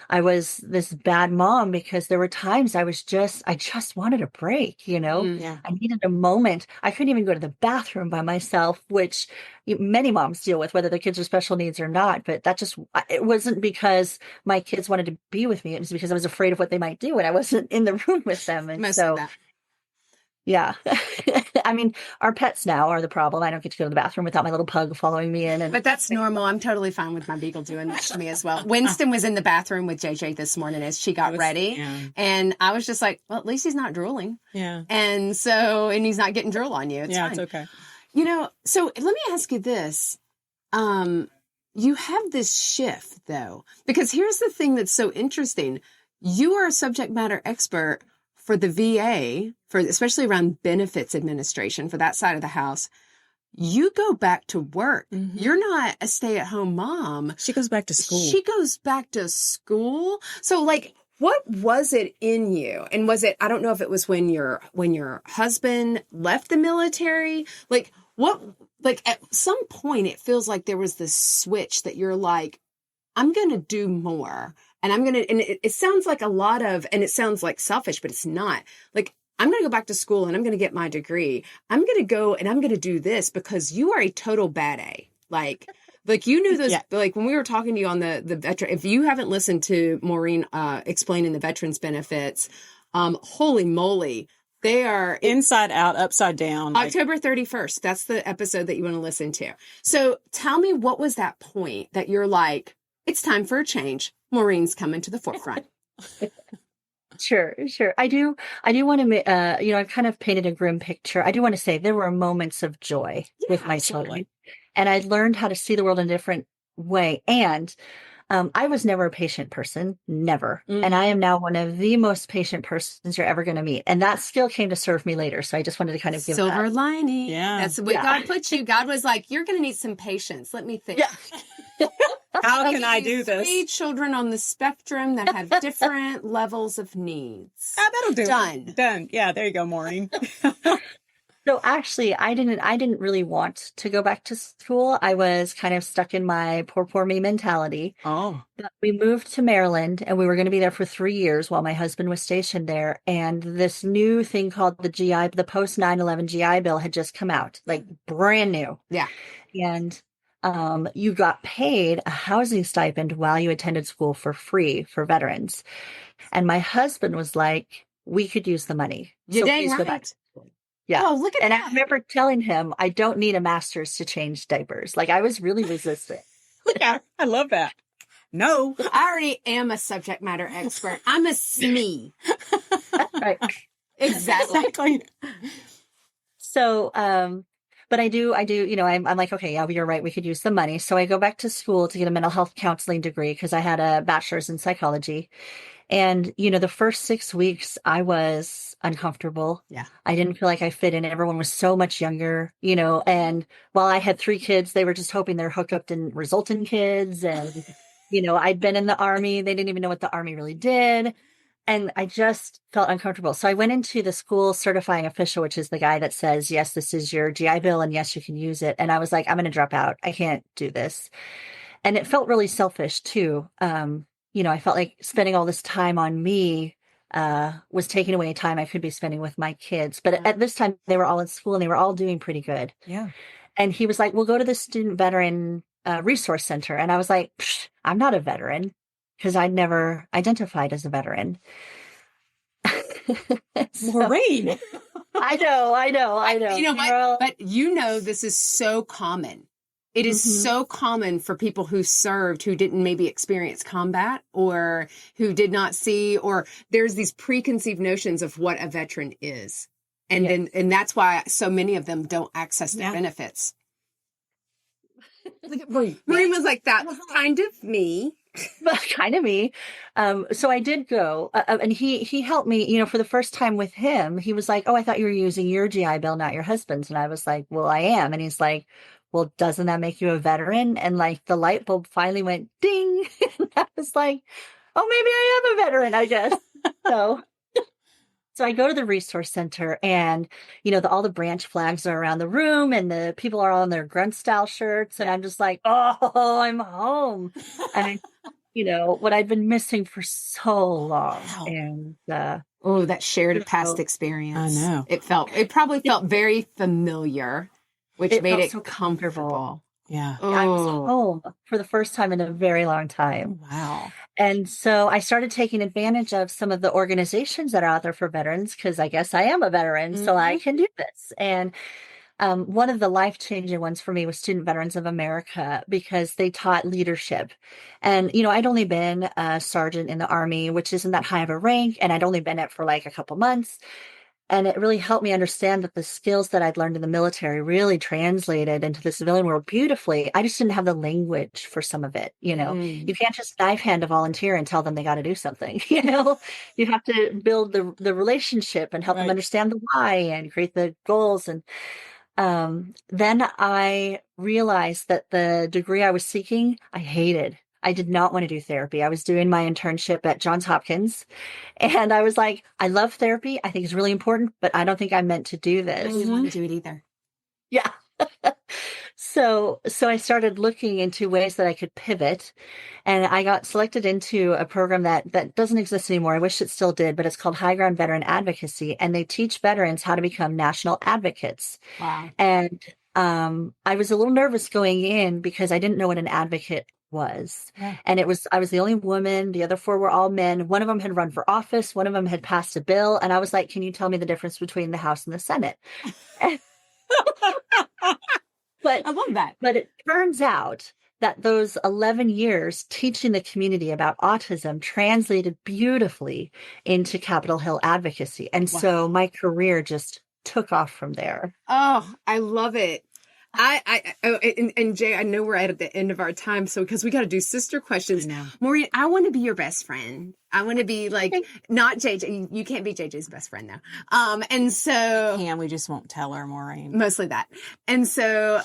I was this bad mom because there were times I just wanted a break, Yeah. I needed a moment. I couldn't even go to the bathroom by myself, which many moms deal with, whether their kids are special needs or not. But it wasn't because my kids wanted to be with me. It was because I was afraid of what they might do and I wasn't in the room with them. And Most so of that. yeah. I mean, our pets now are the problem. I don't get to go to the bathroom without my little pug following me in. But that's normal. I'm totally fine with my beagle doing that to me as well. Winston was in the bathroom with JJ this morning as she got ready. Yeah. And I was just like, well, at least he's not drooling. Yeah. And he's not getting drool on you. It's fine. It's okay. So let me ask you this. You have this shift though, because here's the thing that's so interesting. You are a subject matter expert for the VA, especially around benefits administration for that side of the house. You go back to work. Mm-hmm. You're not a stay-at-home mom. She goes back to school. So what was it in you? And was it, I don't know if it was when your husband left the military, at some point it feels like there was this switch that you're like, I'm going to do more. And it sounds like a lot of, and it sounds like selfish, but it's not. Like, I'm going to go back to school and I'm going to get my degree. I'm going to go and I'm going to do this because you are a total bad A. Like you knew those, like when we were talking to you on the veteran, if you haven't listened to Maureen explaining the veterans benefits, holy moly, they are inside out, upside down. October 31st. That's the episode that you want to listen to. So tell me, what was that point that you're like, it's time for a change? Maureen's coming to the forefront. Sure. I do want to, I've kind of painted a grim picture. I do want to say there were moments of joy with my children, and I learned how to see the world in a different way. And I was never a patient person, never. Mm. And I am now one of the most patient persons you're ever going to meet. And that skill came to serve me later. So I just wanted to kind of give silver lining. Yeah. That's the way God put you. God was like, you're going to need some patience. Let me think. Yeah. How can I do this? 3 children on the spectrum that have different levels of needs. That'll do. Done. Yeah, there you go, Maureen. So actually, I didn't really want to go back to school. I was kind of stuck in my poor me mentality. Oh. But we moved to Maryland and we were going to be there for 3 years while my husband was stationed there. And this new thing called the post 9/11 GI Bill had just come out, like brand new. Yeah. And you got paid a housing stipend while you attended school for free for veterans. And my husband was like, we could use the money. You're dang please go right. back to school. Yeah. Oh, look at and that. I remember telling him, I don't need a master's to change diapers. Like I was really resistant. Yeah, I love that. No. I already am a subject matter expert. I'm a SME. Right. Exactly. So, but I do, I'm like, okay, yeah, you're right. We could use the money. So I go back to school to get a mental health counseling degree because I had a bachelor's in psychology. And, the first 6 weeks I was uncomfortable. Yeah. I didn't feel like I fit in. Everyone was so much younger, and while I had 3 kids, they were just hoping their hookup didn't result in kids. And, I'd been in the Army. They didn't even know what the Army really did. And I just felt uncomfortable. So I went into the school certifying official, which is the guy that says, yes, this is your GI Bill and yes, you can use it. And I was like, I'm going to drop out. I can't do this. And it felt really selfish too. I felt like spending all this time on me was taking away time I could be spending with my kids. But at this time, they were all in school and they were all doing pretty good. Yeah. And he was like, we'll go to the Student Veteran Resource Center. And I was like, I'm not a veteran because I'd never identified as a veteran. Maureen. I know. You know what? But this is so common. It is so common for people who served, who didn't maybe experience combat or who did not see, or there's these preconceived notions of what a veteran is. And that's why so many of them don't access their benefits. Look at Maureen. Maureen was like, that was kind of me. Kind of me. So I did go, and he helped me, for the first time with him. He was like, "Oh, I thought you were using your GI Bill, not your husband's." And I was like, "Well, I am." And he's like, "Well, doesn't that make you a veteran?" And like the light bulb finally went ding. And I was like, "Oh, maybe I am a veteran, I guess." So I go to the resource center, and all the branch flags are around the room, and the people are all in their grunt style shirts, and I'm just like, "Oh, I'm home." And what I'd been missing for so long. Wow. And that shared past experience. I know. It probably felt very familiar, which made it so comfortable. Yeah. I was home for the first time in a very long time. Wow. And so I started taking advantage of some of the organizations that are out there for veterans, because I guess I am a veteran, so I can do this. And one of the life-changing ones for me was Student Veterans of America, because they taught leadership. And, I'd only been a sergeant in the Army, which isn't that high of a rank, and I'd only been it for like a couple months. And it really helped me understand that the skills that I'd learned in the military really translated into the civilian world beautifully. I just didn't have the language for some of it. You can't just knife hand a volunteer and tell them they got to do something. You have to build the relationship and help them understand the why and create the goals. And then I realized that the degree I was seeking, I hated. I did not want to do therapy. I was doing my internship at Johns Hopkins, and I was like, I love therapy. I think it's really important, but I don't think I'm meant to do this. I didn't want to do it either. Yeah. So I started looking into ways that I could pivot, and I got selected into a program that doesn't exist anymore. I wish it still did, but it's called High Ground Veteran Advocacy, and they teach veterans how to become national advocates. Wow. And I was a little nervous going in because I didn't know what an advocate was. Yeah. And I was the only woman. The other 4 were all men. One of them had run for office. One of them had passed a bill. And I was like, "Can you tell me the difference between the House and the Senate?" But I love that. But it turns out that those 11 years teaching the community about autism translated beautifully into Capitol Hill advocacy. And so my career just took off from there. Oh, I love it. And Jay, I know we're at the end of our time, so because we got to do sister questions. Maureen, I want to be your best friend. I want to be like, not JJ. You can't be JJ's best friend though. And so we just won't tell her, Maureen. Mostly that. And so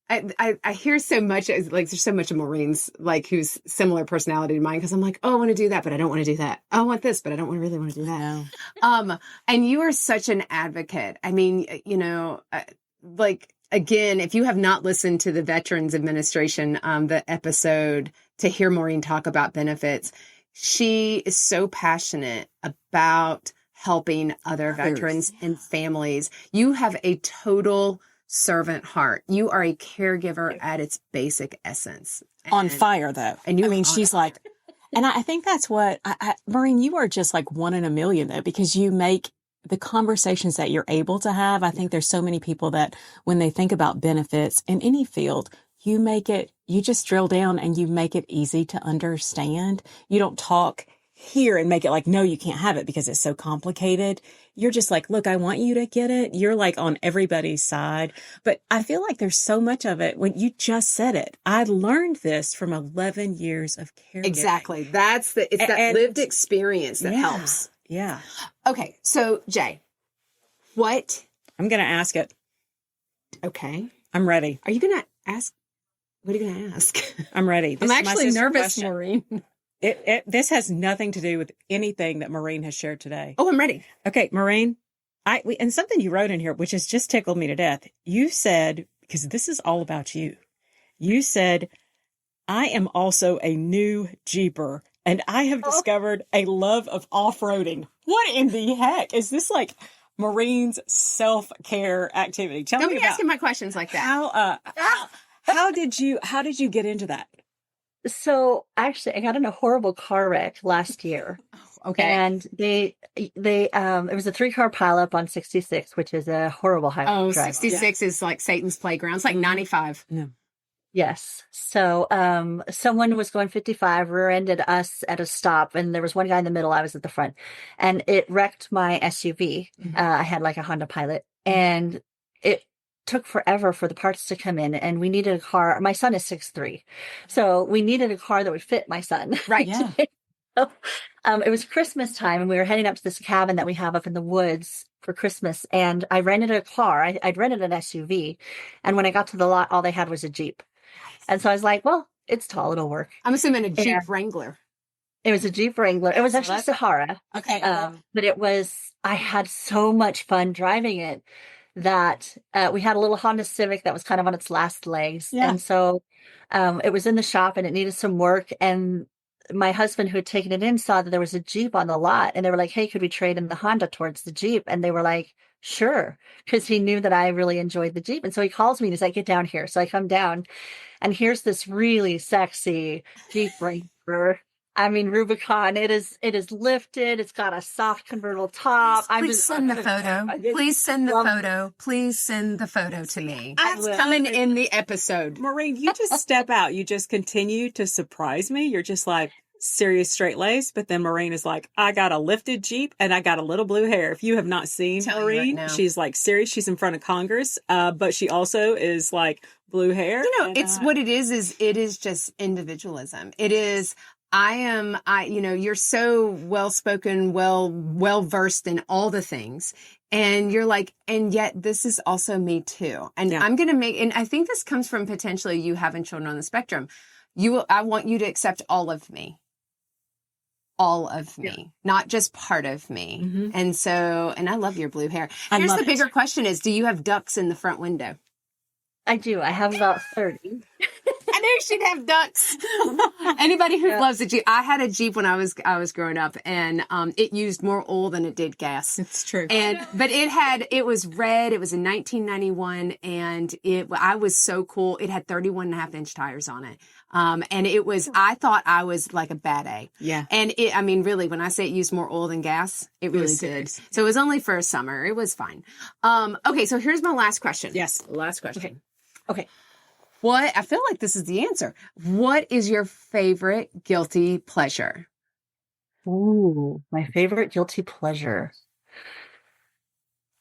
I hear so much, like there's so much of Maureen's like who's similar personality to mine, because I'm like, oh, I want to do that, but I don't want to do that. I want this, but I don't really want to do that. No. And you are such an advocate. I mean, again, if you have not listened to the Veterans Administration, the episode to hear Maureen talk about benefits, she is so passionate about helping other veterans and families. You have a total servant heart. You are a caregiver at its basic essence. On fire, though. And she's like, and I think that's what, Maureen, you are just like one in a million, though, because you make the conversations that you're able to have. I think there's so many people that when they think about benefits in any field, you just drill down and you make it easy to understand. You don't talk here and make it like, no, you can't have it because it's so complicated. You're just like, look, I want you to get it. You're like on everybody's side. But I feel like there's so much of it when you just said it. I learned this from 11 years of caregiving. Exactly. It's that lived experience that helps. Yeah. Okay. So Jay, what? I'm going to ask it. Okay. I'm ready. Are you going to ask? What are you going to ask? I'm ready. I'm actually nervous, Maureen. This has nothing to do with anything that Maureen has shared today. Oh, I'm ready. Okay, Maureen, and something you wrote in here, which has just tickled me to death. You said, because this is all about you, you said, I am also a new Jeeper, and I have discovered a love of off-roading. What in the heck? Is this like Maureen's self-care activity? Don't be asking my questions like that. How did you get into that? So actually, I got in a horrible car wreck last year. Okay. And it was a 3-car pileup on 66, which is a horrible highway. Oh, 66 is like Satan's playground. It's like 95. No. Yes. So, someone was going 55, rear-ended us at a stop, and there was one guy in the middle. I was at the front, and it wrecked my SUV. I had like a Honda Pilot, and it took forever for the parts to come in, and we needed a car. My son is 6'3", so we needed a car that would fit my son. Right. Yeah. So, it was Christmas time, and we were heading up to this cabin that we have up in the woods for Christmas. And I rented a car. I'd rented an SUV, and when I got to the lot, all they had was a Jeep. And so I was like, well, it's tall, it'll work. I'm assuming a Jeep And Wrangler. it was a Jeep Wrangler. It was So actually that's- Sahara. Okay. But I had so much fun driving it that we had a little Honda Civic that was kind of on its last legs. Yeah. And so it was in the shop and it needed some work. And my husband, who had taken it in, saw that there was a Jeep on the lot. And they were like, hey, could we trade in the Honda towards the Jeep? And they were like, sure, because he knew that I really enjoyed the Jeep. And so he calls me and he's like, get down here. So I come down. And here's this really sexy Jeep Wrangler. I mean, Rubicon. It is lifted. It's got a soft convertible top. Please send the photo. Please send the photo. Please send the photo to me. That's coming in the episode. Maureen, you just step out. You just continue to surprise me. You're just like serious straight lace. But then Maureen is like, I got a lifted Jeep and I got a little blue hair. If you have not seen Maureen, she's like serious. She's in front of Congress. But she also is like blue hair. You know, it's what it is it is just individualism. It is, you're so well-spoken, well-versed in all the things. And you're like, and yet this is also me too. And I'm going to and I think this comes from potentially you having children on the spectrum. I want you to accept all of me. All of me, not just part of me. Mm-hmm. And I love your blue hair. Here's the bigger question is, do you have ducks in the front window? I do. I have about 30. I knew she'd have ducks. Anybody who loves a Jeep. I had a Jeep when I was growing up, and it used more oil than it did gas. It's true. But it was red. It was in 1991, and I was so cool. It had 31.5-inch tires on it. And I thought I was like a bad A. Yeah. And really, when I say it used more oil than gas, it really did. So it was only for a summer. It was fine. Okay. So here's my last question. Yes. Last question. Okay. I feel like this is the answer. What is your favorite guilty pleasure? Ooh, my favorite guilty pleasure.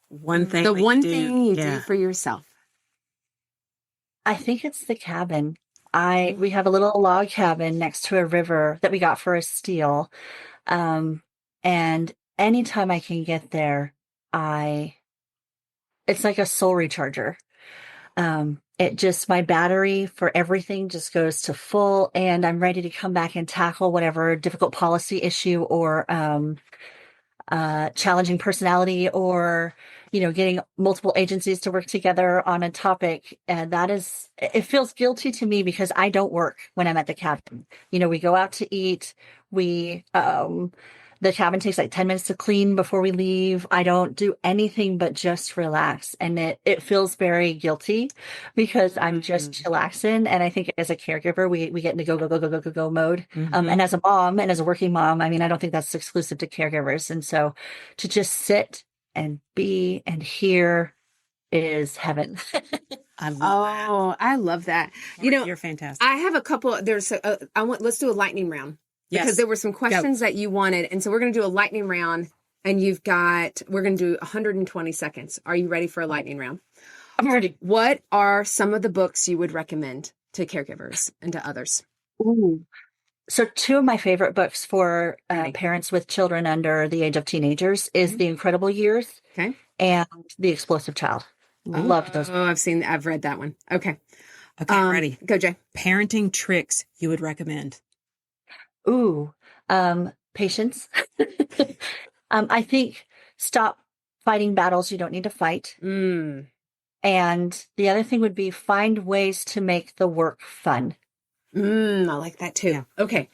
One thing. The one thing you do for yourself. I think it's the cabin. We have a little log cabin next to a river that we got for a steal. And anytime I can get there, it's like a soul recharger. My battery for everything just goes to full, and I'm ready to come back and tackle whatever difficult policy issue or challenging personality or, getting multiple agencies to work together on a topic. And it feels guilty to me because I don't work when I'm at the cabin. We go out to eat. The cabin takes like 10 minutes to clean before we leave. I don't do anything but just relax. And it feels very guilty because I'm just chillaxing. And I think as a caregiver, we get into go mode. Mm-hmm. And as a mom and as a working mom, I don't think that's exclusive to caregivers. And so to just sit and be and hear is heaven. I love that. You're fantastic. I have a couple. Let's do a lightning round. Yes. Because there were some questions that you wanted. And so we're going to do a lightning round, and we're going to do 120 seconds. Are you ready for a lightning round? I'm ready. What are some of the books you would recommend to caregivers and to others? Ooh. So two of my favorite books for parents with children under the age of teenagers is The Incredible Years and The Explosive Child. Love those. Oh, I've read that one. Okay. Okay, ready. Go, Jay. Parenting tricks you would recommend. Ooh, patience. I think stop fighting battles you don't need to fight. And the other thing would be find ways to make the work fun. I like that too. Yeah. Okay.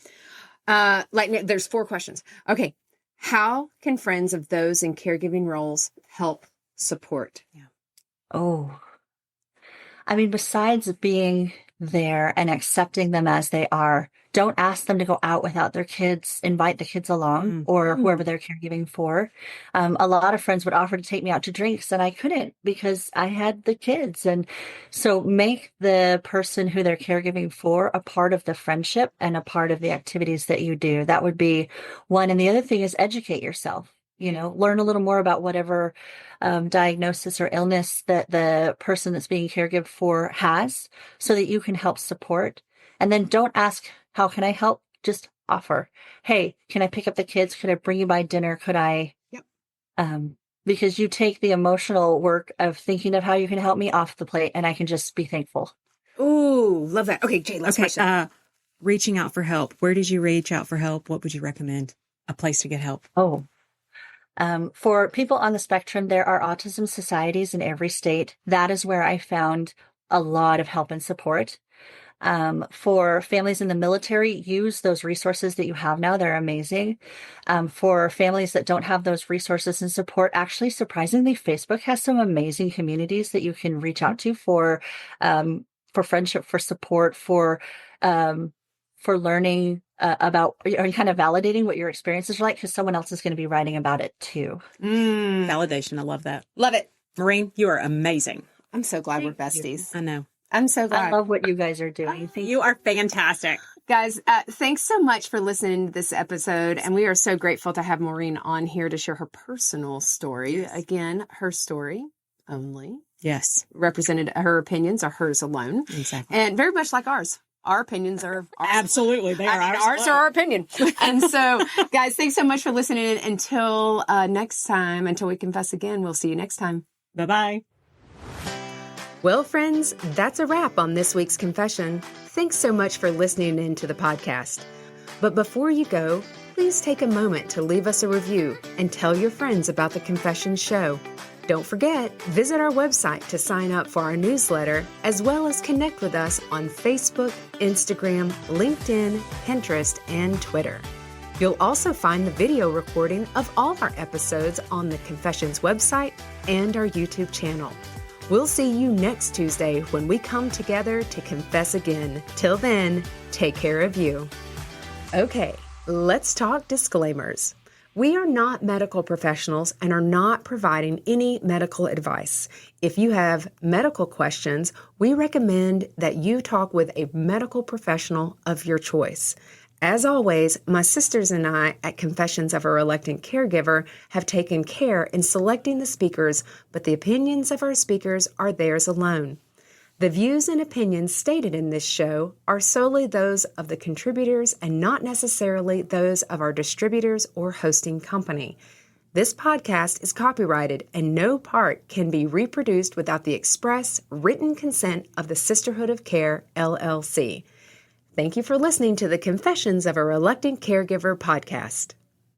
There's 4 questions. Okay. How can friends of those in caregiving roles help support? Yeah. Oh, besides being there and accepting them as they are, don't ask them to go out without their kids. Invite the kids along or whoever they're caregiving for. A lot of friends would offer to take me out to drinks and I couldn't because I had the kids. And so make the person who they're caregiving for a part of the friendship and a part of the activities that you do. That would be one. And the other thing is educate yourself. Learn a little more about whatever diagnosis or illness that the person that's being caregived for has so that you can help support. And then don't ask, how can I help? Just offer, hey, can I pick up the kids? Could I bring you by dinner? Could I? Yep. Because you take the emotional work of thinking of how you can help me off the plate and I can just be thankful. Ooh, love that. Okay, Jay, last question. Reaching out for help. Where did you reach out for help? What would you recommend? A place to get help? For people on the spectrum, there are autism societies in every state. That is where I found a lot of help and support. For families in the military, use those resources that you have now. They're amazing. For families that don't have those resources and support, actually, surprisingly, Facebook has some amazing communities that you can reach out to for friendship, for support, for learning about or kind of validating what your experiences are like, because someone else is going to be writing about it too. Validation. I love that. Love it. Maureen, you are amazing. I'm so glad we're besties. I know. I'm so glad. I love what you guys are doing. Thank You are fantastic. Guys, thanks so much for listening to this episode. And we are so grateful to have Maureen on here to share her personal story. Yes. Again, her story only. Yes. Represented, her opinions are hers alone. Exactly. And very much like ours. Our opinions are ours. Absolutely. They are ours are our opinion. And so, guys, thanks so much for listening. Until next time, until we confess again, we'll see you next time. Bye-bye. Well, friends, that's a wrap on this week's confession. Thanks so much for listening in to the podcast. But before you go, please take a moment to leave us a review and tell your friends about the Confession Show. Don't forget, visit our website to sign up for our newsletter, as well as connect with us on Facebook, Instagram, LinkedIn, Pinterest, and Twitter. You'll also find the video recording of all our episodes on the Confessions website and our YouTube channel. We'll see you next Tuesday when we come together to confess again. Till then, take care of you. Okay, let's talk disclaimers. We are not medical professionals and are not providing any medical advice. If you have medical questions, we recommend that you talk with a medical professional of your choice. As always, my sisters and I at Confessions of a Reluctant Caregiver have taken care in selecting the speakers, but the opinions of our speakers are theirs alone. The views and opinions stated in this show are solely those of the contributors and not necessarily those of our distributors or hosting company. This podcast is copyrighted and no part can be reproduced without the express written consent of the Sisterhood of Care, LLC. Thank you for listening to the Confessions of a Reluctant Caregiver podcast.